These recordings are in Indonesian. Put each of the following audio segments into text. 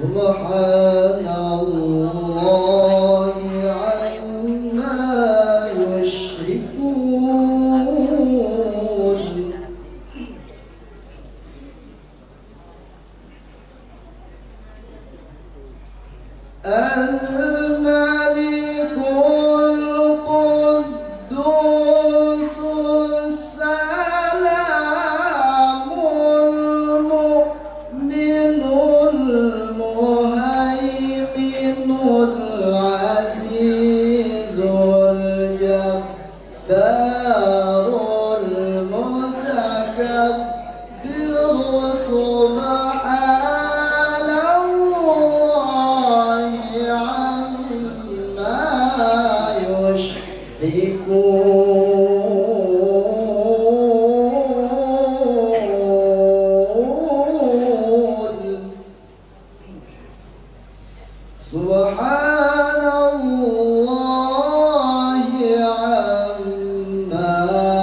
سبحان الله عما يشركون الملك القدوس السلام المؤمن المهيمن العزيز الجبار المتكبر سبحان الله عما يشركون سبحان الله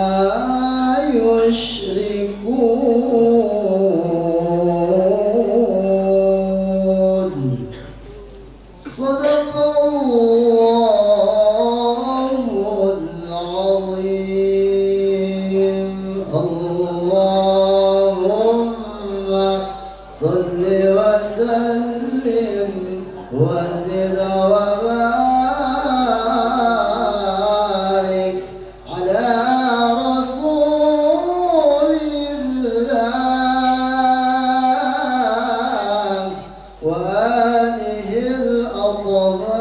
عما يشركون صدق الله العظيم اللهم صل وسلم وزد وبارك على رسول الله وآله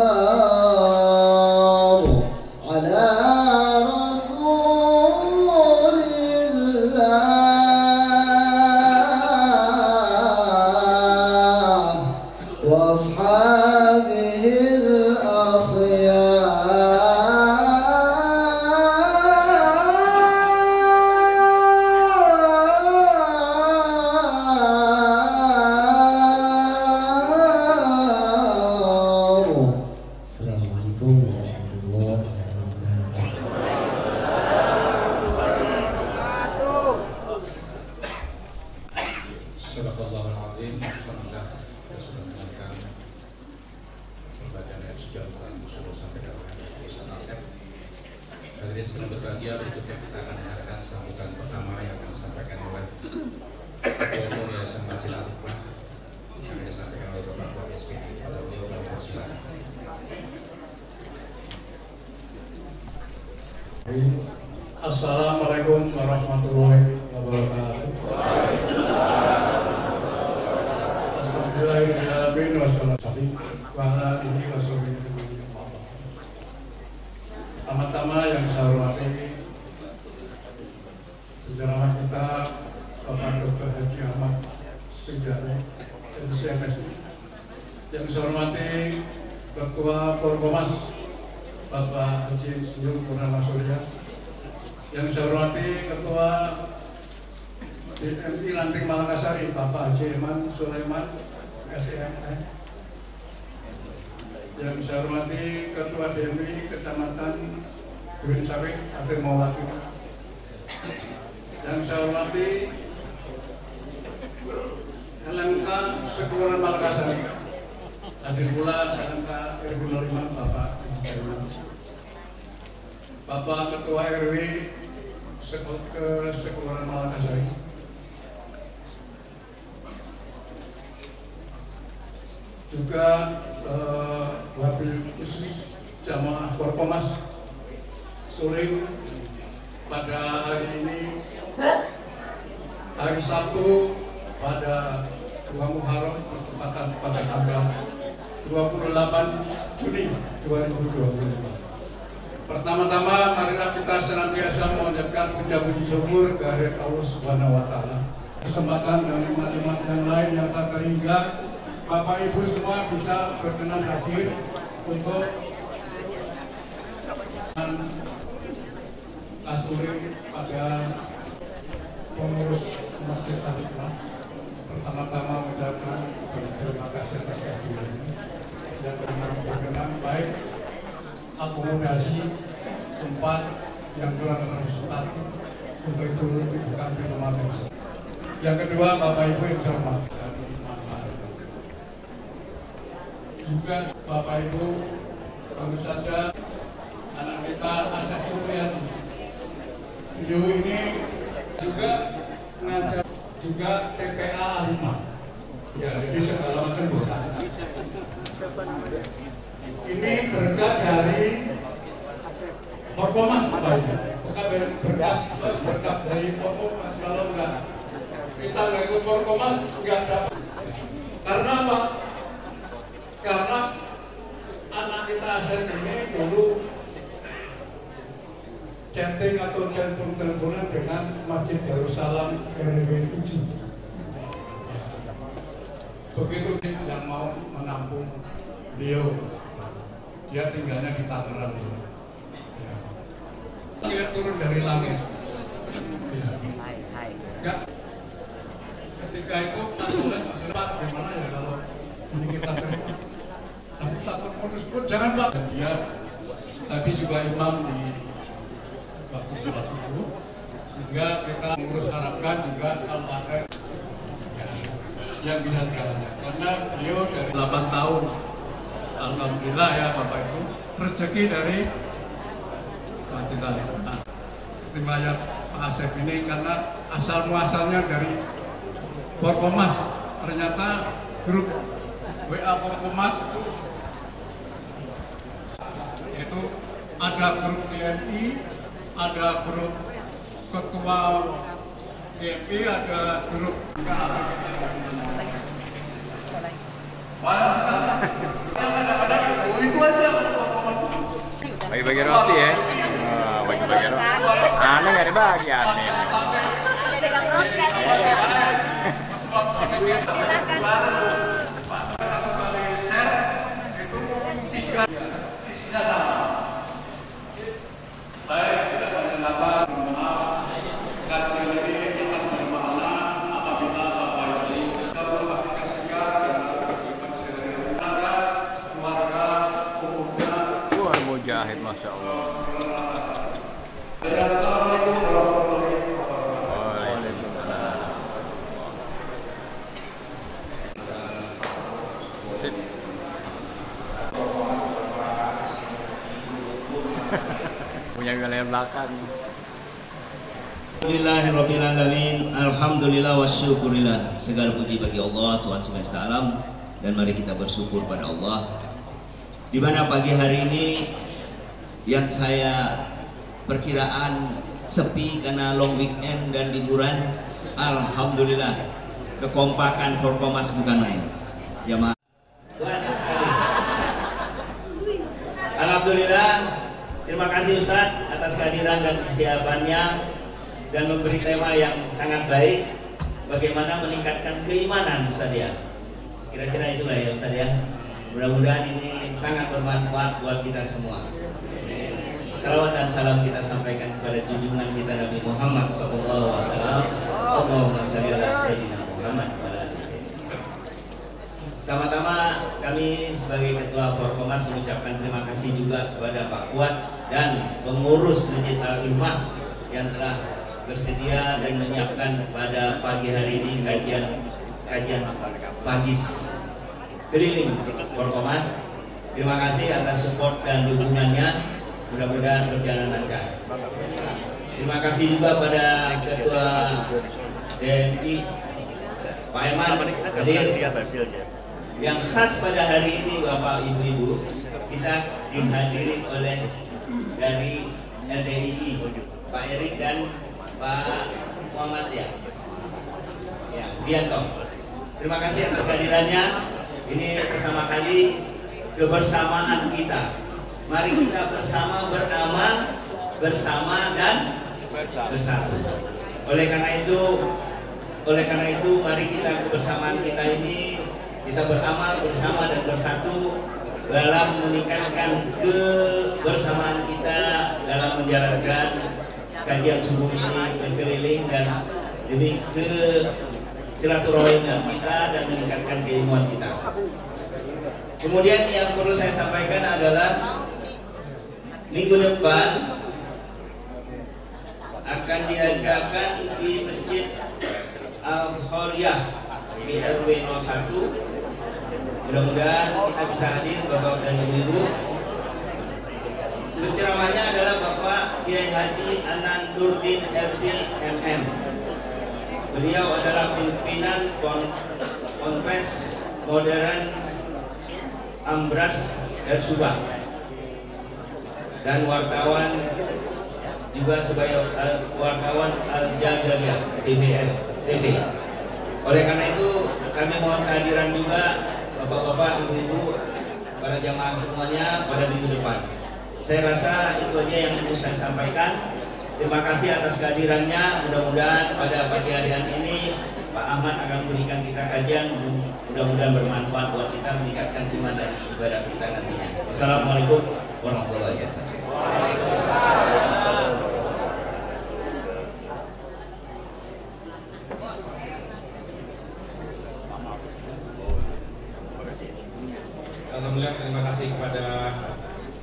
الأطهار على رسول الله وأصحابه الأخيار. Assalamualaikum warahmatullahi wabarakatuh. Subhanallahul azim. Alhamdulillah. Bismillahirrahmanirrahim. Pembacaan ayat sejauh sampai dakwah Ustaz Asep. Hadirin senang berbahagia, berikutnya kita akan mendengarkan sambutan pertama yang akan disampaikan oleh Ketua Umum Yayasan Masjid Al-Hikmah yang akan disampaikan oleh Bapak Ketua SPD. Pada beliau kami persilakan. Assalamualaikum warahmatullahi wabarakatuh. Alhamdulillahirrahmanirrahim. Pertama-tama yang saya hormati sejarawan kita Bapak Dr. Haji Ahmad Sejari SMSI. Yang saya hormati Ketua Forkomas Bapak Haji Sujud Purnama Surya. Yang saya hormati Ketua DMI Lanting Malakasari Bapak Haji Iman Sulaiman SMN. Yang saya hormati Ketua DMI Kecamatan Duin Sawit Akhir Mawaki. Yang saya hormati LMK Sekularan Malakasari. Hadir pula LMK RW 05 Bapak Bapak Ketua RW Sekularan Malakasari. Juga wabil khusus jamaah Forkomas Suring pada hari ini, hari Sabtu pada 2 Muharram bertepatan pada tanggal 28 Juni 2020. Pertama-tama marilah kita senantiasa mengucapkan puja-puji syukur kehadirat Allah Subhanahu wa taala. Kesempatan dan nikmat-nikmat yang lain yang tak terhingga, Bapak Ibu semua bisa berkenan hadir untuk Kasuring pada pengurus Masjid Al-Hikmah. Pertama-tama mengucapkan terima kasih atas kehadirannya dan berkenan baik akomodasi tempat yang kurang berkesulitan untuk itu bukan di rumah. Yang kedua, Bapak Ibu yang saya hormati, juga Bapak Ibu, baru saja anak kita Asep Supriyadi. Beliau ini juga mengajar juga TPA A5. Ya, jadi segala macam bisa. Ini berkat dari Forkomas, Bapak Ibu. Berkat dari Forkomas. Kalau enggak kita nggak ikut Forkomas, nggak dapat. Karena apa? Karena anak kita Asep ini dulu chatting atau telepon-teleponan dengan Masjid Darussalam RW 7. Begitu yang mau menampung beliau, dia tinggalnya di Tangerang. Dia turun dari langit. Ya. Ketika itu Pak, gimana ya kalau ini kita terima? Tapi takut modus pun jangan Pak. Dan dia tadi juga imam di waktu sholat subuh, sehingga kita mengurus harapkan juga Al-Fatihah yang bisa segalanya. Karena beliau dari 8 tahun, alhamdulillah ya Bapak Ibu, rezeki dari Masjid Al-Fatihah. Riwayat Pak Asep ini karena asal muasalnya dari Forkomas. Ternyata grup WA Forkomas itu ada grup TNI, ada grup ketua GMI, ada grup itu aja. Bagi-bagi roti ya. Bagi-bagi roti. Aneh nggak dibagi aneh. Mujahid, Masya Allah. Assalamualaikum warahmatullahi Waalaikumsalam. Sip. Punya wilayah belakang. Alhamdulillahirrabbilalamin. Alhamdulillah wa syukurillah. Segala puji bagi Allah, Tuhan semesta alam. Dan mari kita bersyukur pada Allah, di mana pagi hari ini yang saya perkiraan sepi karena long weekend dan liburan, alhamdulillah kekompakan Forkomas bukan main. Jamaah banyak sekali. Alhamdulillah, terima kasih Ustadz atas kehadiran dan kesiapannya dan memberi tema yang sangat baik, bagaimana meningkatkan keimanan Ustadz ya. Kira-kira itulah ya Ustadz ya. Mudah-mudahan ini sangat bermanfaat buat kita semua. Salawat dan salam kita sampaikan kepada junjungan kita Nabi Muhammad SAW. Allahumma shalli ala sayyidina Muhammad wa ala ali sayyidina. Pertama-tama kami sebagai Ketua Forkomas mengucapkan terima kasih juga kepada Pak Kuat dan pengurus Masjid Al-Hikmah yang telah bersedia dan menyiapkan pada pagi hari ini kajian pagi keliling Forkomas. Terima kasih atas support dan dukungannya. Mudah-mudahan berjalan lancar. Terima kasih juga pada Ketua DNI Pak Eman hadir. Yang khas pada hari ini Bapak Ibu-Ibu, kita dihadiri oleh dari LDII Pak Erik dan Pak Muhammad ya Dianto. Terima kasih atas kehadirannya. Ini pertama kali kebersamaan kita. Mari kita bersama beramal, bersama dan bersatu. Oleh karena itu mari kita kebersamaan kita ini kita beramal bersama dan bersatu dalam meningkatkan kebersamaan kita dalam menjalankan kajian subuh ini berkeliling dan demi ke silaturahim kita dan meningkatkan keilmuan kita. Kemudian yang perlu saya sampaikan adalah minggu depan akan diadakan di Masjid Al-Khoriyah di RW 01 Mudah-mudahan kita bisa hadir Bapak dan Ibu. Penceramahnya adalah Bapak Kiai Haji Anandurdin LC MM. Beliau adalah pimpinan Ponpes Modern Ambras Subang dan wartawan juga sebagai wartawan Al Jazairiyah TV. Oleh karena itu kami mohon kehadiran juga bapak-bapak, ibu-ibu, para jamaah semuanya pada minggu depan. Saya rasa itu aja yang mau saya sampaikan. Terima kasih atas kehadirannya. Mudah-mudahan pada pagi hari ini Pak Ahmad akan memberikan kita kajian, mudah-mudahan bermanfaat buat kita, meningkatkan iman dan ibadah kita nantinya. Wassalamualaikum warahmatullahi wabarakatuh. Alhamdulillah, terima kasih kepada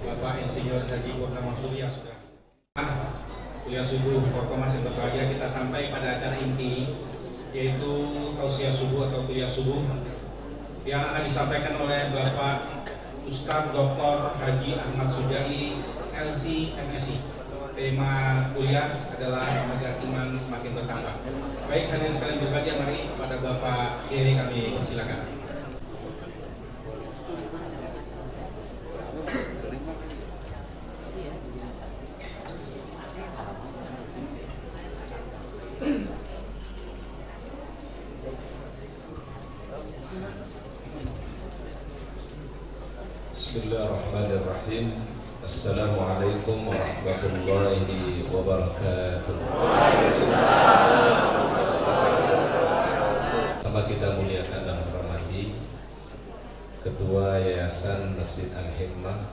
Bapak Insinyur Haji Purnama Surya sudah kuliah subuh Forkomas yang berbahagia. Kita sampai pada acara inti, yaitu tausiah subuh atau kuliah subuh yang akan disampaikan oleh Bapak Ustadz Dr. Haji Ahmad Sujai LC MSI. Tema kuliah adalah mengajar iman semakin bertambah. Baik, hadirin sekalian berbahagia, mari kepada Bapak Kiai kami silakan. Bismillahirrahmanirrahim. Assalamualaikum warahmatullahi wabarakatuh. Sama kita muliakan dan hormati Ketua Yayasan Masjid Al-Hikmah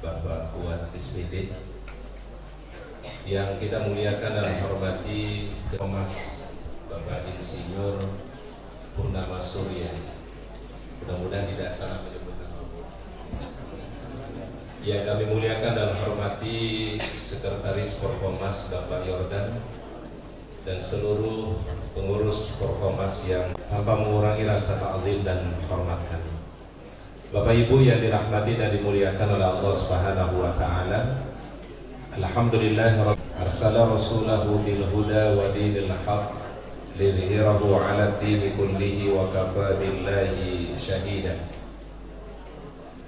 Bapak Kuat SPD, yang kita muliakan dan hormati Mas Bapak Insinyur Purnama Surya. Mudah-mudahan tidak salah menyebut nama. Yang kami muliakan dan hormati Sekretaris Forkomas Bapak Yordan dan seluruh pengurus Forkomas yang tanpa mengurangi rasa ta'zim dan hormat kami. Bapak Ibu yang dirahmati dan dimuliakan oleh Allah Subhanahu wa taala. Alhamdulillah arsala rasulahu bil huda wa dinil haq lidhhirahu 'ala ad-din kullihi wa kafa billahi shahida.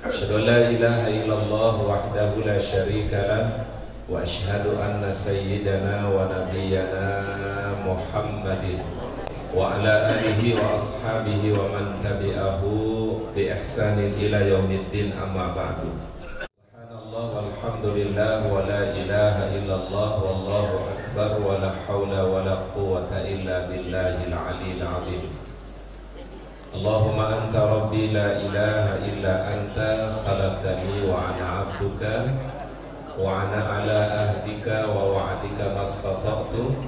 Asyhadu an la ilaha illallah wahdahu la syarika lah wa asyhadu anna sayyidana wa nabiyyana Muhammadin wa ala alihi wa ashabihi wa man tabi'ahu bi ihsanin ila yaumiddin, amma ba'du. Subhanallah walhamdulillah wa la ilaha illallah wallahu akbar wa la hawla wa la quwwata illa billahil aliyyil azim. Allahumma anta rabbi la ilaha illa anta khalaqtani wa ana 'abduka wa ana ala ahdika wa wa'dika mastata'tu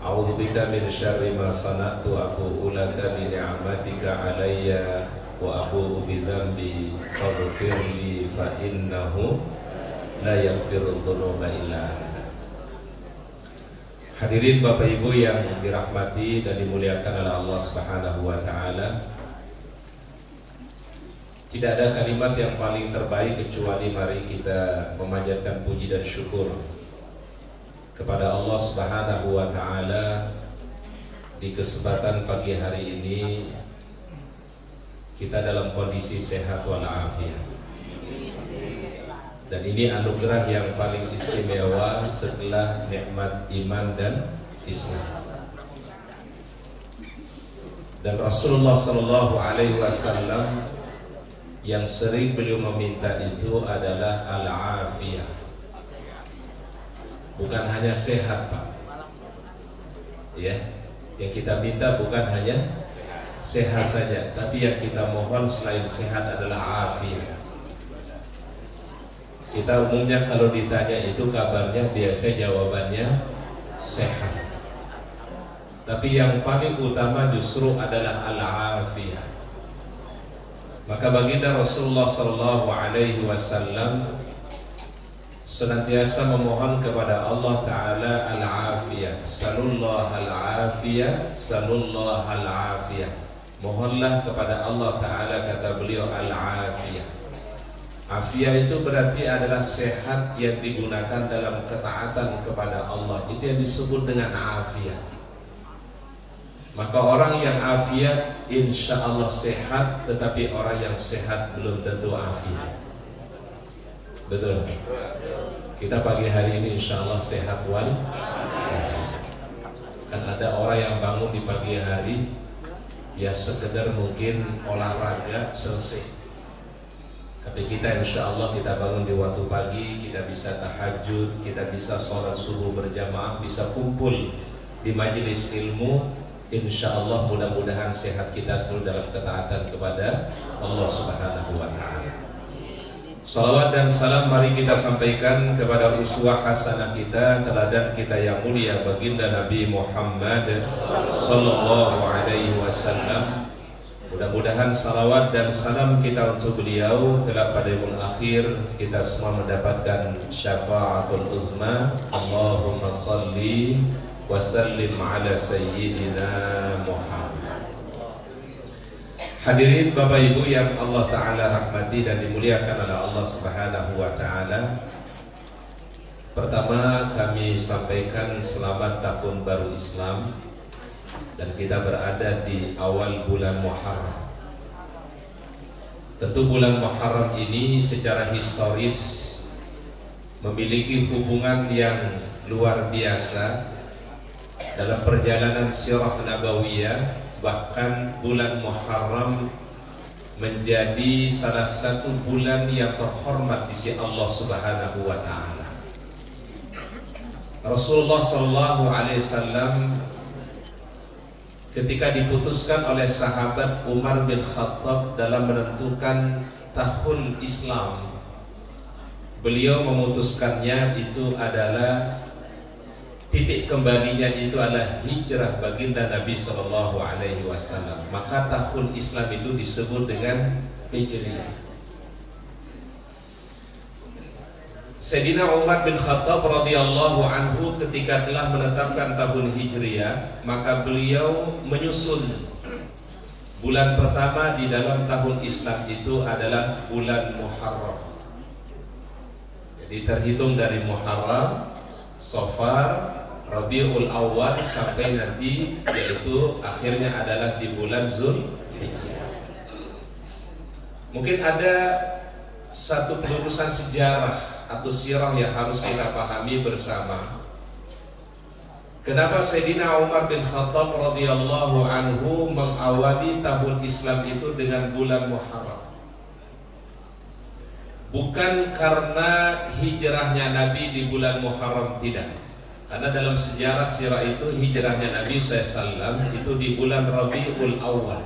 a'udzu bika min syarri ma sana'tu aqulu laka bi ni'matika 'alayya wa aqulu bi dzambi faghfir li fa innahu la yaghfiru dzunuba illa anta. Hadirin Bapak Ibu yang dirahmati dan dimuliakan oleh Allah Subhanahu wa taala. Tidak ada kalimat yang paling terbaik kecuali mari kita memanjatkan puji dan syukur kepada Allah Subhanahu wa taala di kesempatan pagi hari ini kita dalam kondisi sehat walafiat. Dan ini anugerah yang paling istimewa setelah nikmat iman dan Islam. Dan Rasulullah Sallallahu Alaihi Wasallam yang sering beliau meminta itu adalah al-afiyah. Bukan hanya sehat, Pak. Ya, yang kita minta bukan hanya sehat saja, tapi yang kita mohon selain sehat adalah afiyah. Kita umumnya kalau ditanya itu kabarnya biasa jawabannya sehat. Tapi yang paling utama justru adalah al-afiyah. Maka baginda Rasulullah sallallahu alaihi wasallam senantiasa memohon kepada Allah taala al-afiyah. Sallallahu al-afiyah, sallallahu al-afiyah. Mohonlah kepada Allah Ta'ala, kata beliau, al-afiyah. Afiyah itu berarti adalah sehat yang digunakan dalam ketaatan kepada Allah. Itu yang disebut dengan afiyah. Maka orang yang afiat insya Allah sehat, tetapi orang yang sehat belum tentu afiat. Betul? Kita pagi hari ini insya Allah sehat wal. Kan ada orang yang bangun di pagi hari ya sekedar mungkin olahraga selesai. Tapi kita insya Allah kita bangun di waktu pagi, kita bisa tahajud, kita bisa sholat subuh berjamaah, bisa kumpul di majelis ilmu. Insya Allah mudah-mudahan sehat kita selalu dalam ketaatan kepada Allah Subhanahu wa Ta'ala. Salawat dan salam mari kita sampaikan kepada uswah hasanah kita, teladan kita yang mulia, baginda Nabi Muhammad sallallahu alaihi wasallam. Mudah-mudahan salawat dan salam kita untuk beliau kelak pada yaumul akhir kita semua mendapatkan syafaatul uzma. Allahumma salli wa sallim ala sayyidina Muhammad. Hadirin Bapak Ibu yang Allah Ta'ala rahmati dan dimuliakan oleh Allah Subhanahu wa Ta'ala. Pertama kami sampaikan selamat tahun baru Islam. Dan kita berada di awal bulan Muharram. Tentu bulan Muharram ini secara historis memiliki hubungan yang luar biasa dalam perjalanan sirah nabawiyah. Bahkan bulan Muharram menjadi salah satu bulan yang terhormat di sisi Allah Subhanahu wa Ta'ala. Rasulullah sallallahu alaihi wasallam ketika diputuskan oleh sahabat Umar bin Khattab dalam menentukan tahun Islam, beliau memutuskannya itu adalah titik kembalinya itu adalah hijrah baginda Nabi Sallallahu Alaihi Wasallam. Maka tahun Islam itu disebut dengan Hijriyah. Sayyidina Umar bin Khattab radhiyallahu anhu ketika telah menetapkan tahun Hijriyah, maka beliau menyusun bulan pertama di dalam tahun Islam itu adalah bulan Muharram. Jadi terhitung dari Muharram, Safar, Rabiul Awal sampai nanti yaitu akhirnya adalah di bulan Zulhijjah. Mungkin ada satu pelurusan sejarah atau sirah yang harus kita pahami bersama. Kenapa Sayyidina Umar bin Khattab radhiyallahu anhu mengawali tahun Islam itu dengan bulan Muharram? Bukan karena hijrahnya Nabi di bulan Muharram, tidak. Karena dalam sejarah sirah itu hijrahnya Nabi SAW itu di bulan Rabiul Awal.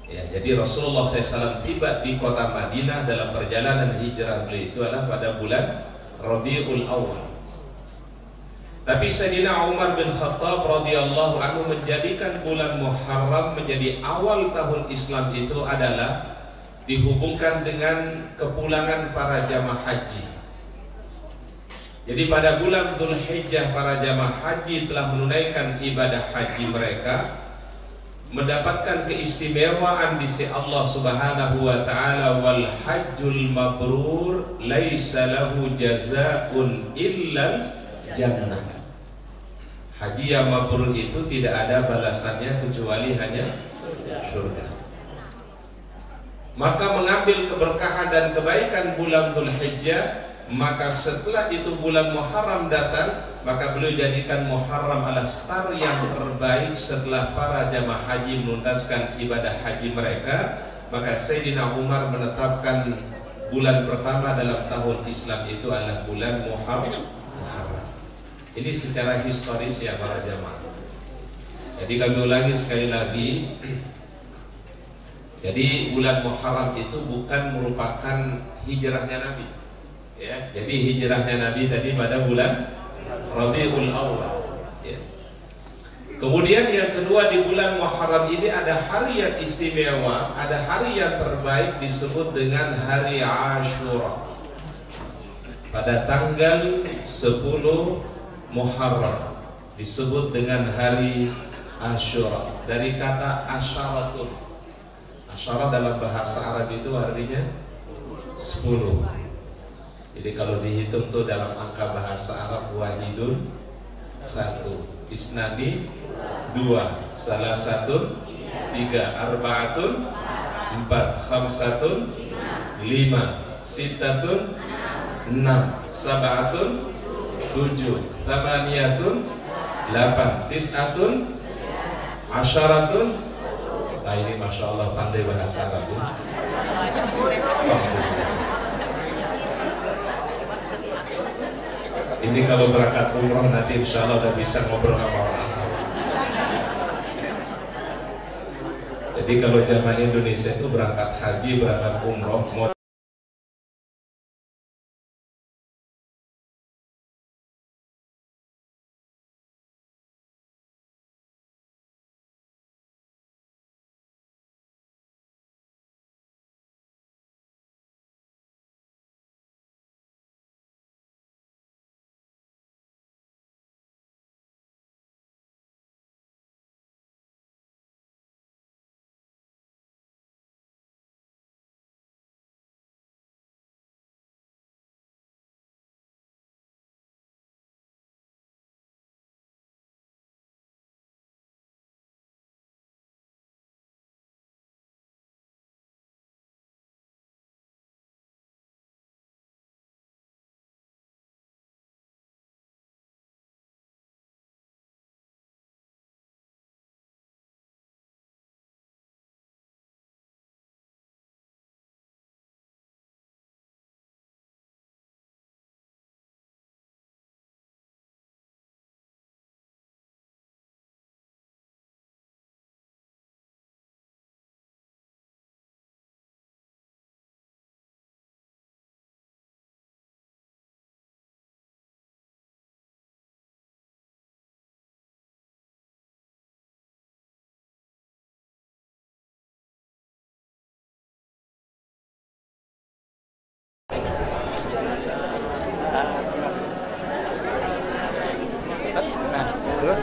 Ya, jadi Rasulullah SAW tiba di kota Madinah dalam perjalanan hijrah beliau itu adalah pada bulan Rabiul Awal. Tapi Sayyidina Umar bin Khattab radhiyallahu anhu menjadikan bulan Muharram menjadi awal tahun Islam itu adalah dihubungkan dengan kepulangan para jamaah haji. Jadi pada bulan Dzulhijjah para jamaah haji telah menunaikan ibadah haji mereka, mendapatkan keistimewaan di sisi Allah Subhanahu wa Ta'ala. Wal hajjul mabrur laisa lahu jazaa'un illa jannah. Haji yang mabrur itu tidak ada balasannya kecuali hanya surga. Maka mengambil keberkahan dan kebaikan bulan Dzulhijjah, maka setelah itu bulan Muharram datang, maka beliau jadikan Muharram adalah star yang terbaik setelah para jamaah haji menuntaskan ibadah haji mereka. Maka Sayyidina Umar menetapkan bulan pertama dalam tahun Islam itu adalah bulan Muharram. Ini secara historis ya para jamaah. Jadi kami ulangi sekali lagi. Jadi bulan Muharram itu bukan merupakan hijrahnya Nabi. Ya, jadi hijrahnya Nabi tadi pada bulan Rabiul Awal. Ya. Kemudian yang kedua, di bulan Muharram ini ada hari yang istimewa, ada hari yang terbaik disebut dengan hari Ashura. Pada tanggal 10 Muharram disebut dengan hari Asyura, dari kata asyaratun. Asyara dalam bahasa Arab itu artinya 10. Jadi kalau dihitung tuh dalam angka bahasa Arab, wahidun 1, isnani 2, salasatun 3, arbaatun 4, khamsatun 5, sittatun 6, sab'atun 7, thamaniyatun 8, tis'atun, asyaratun. Nah ini Masya Allah pandai bahasa Arab ya. Ini kalau berangkat umroh nanti insya Allah udah bisa ngobrol sama orang. Jadi kalau jamaah Indonesia itu berangkat haji, berangkat umroh, mau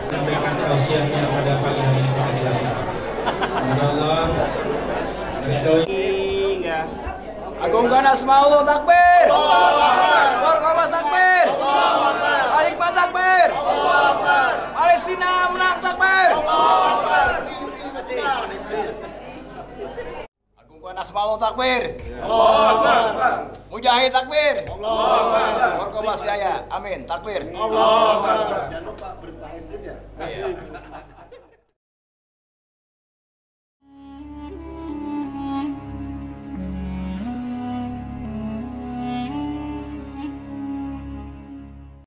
menyampaikan tausiahnya pada pagi hari ini pada jelasnya. Semoga Allah meridhoi. Agungkan asmaullah takbir. Warqabas takbir. Al-Hikmah takbir. Palestina menang takbir. Agungkan asmaullah takbir. Mujahid takbir. Warqabas jaya. Amin takbir. Jangan lupa berbahagia.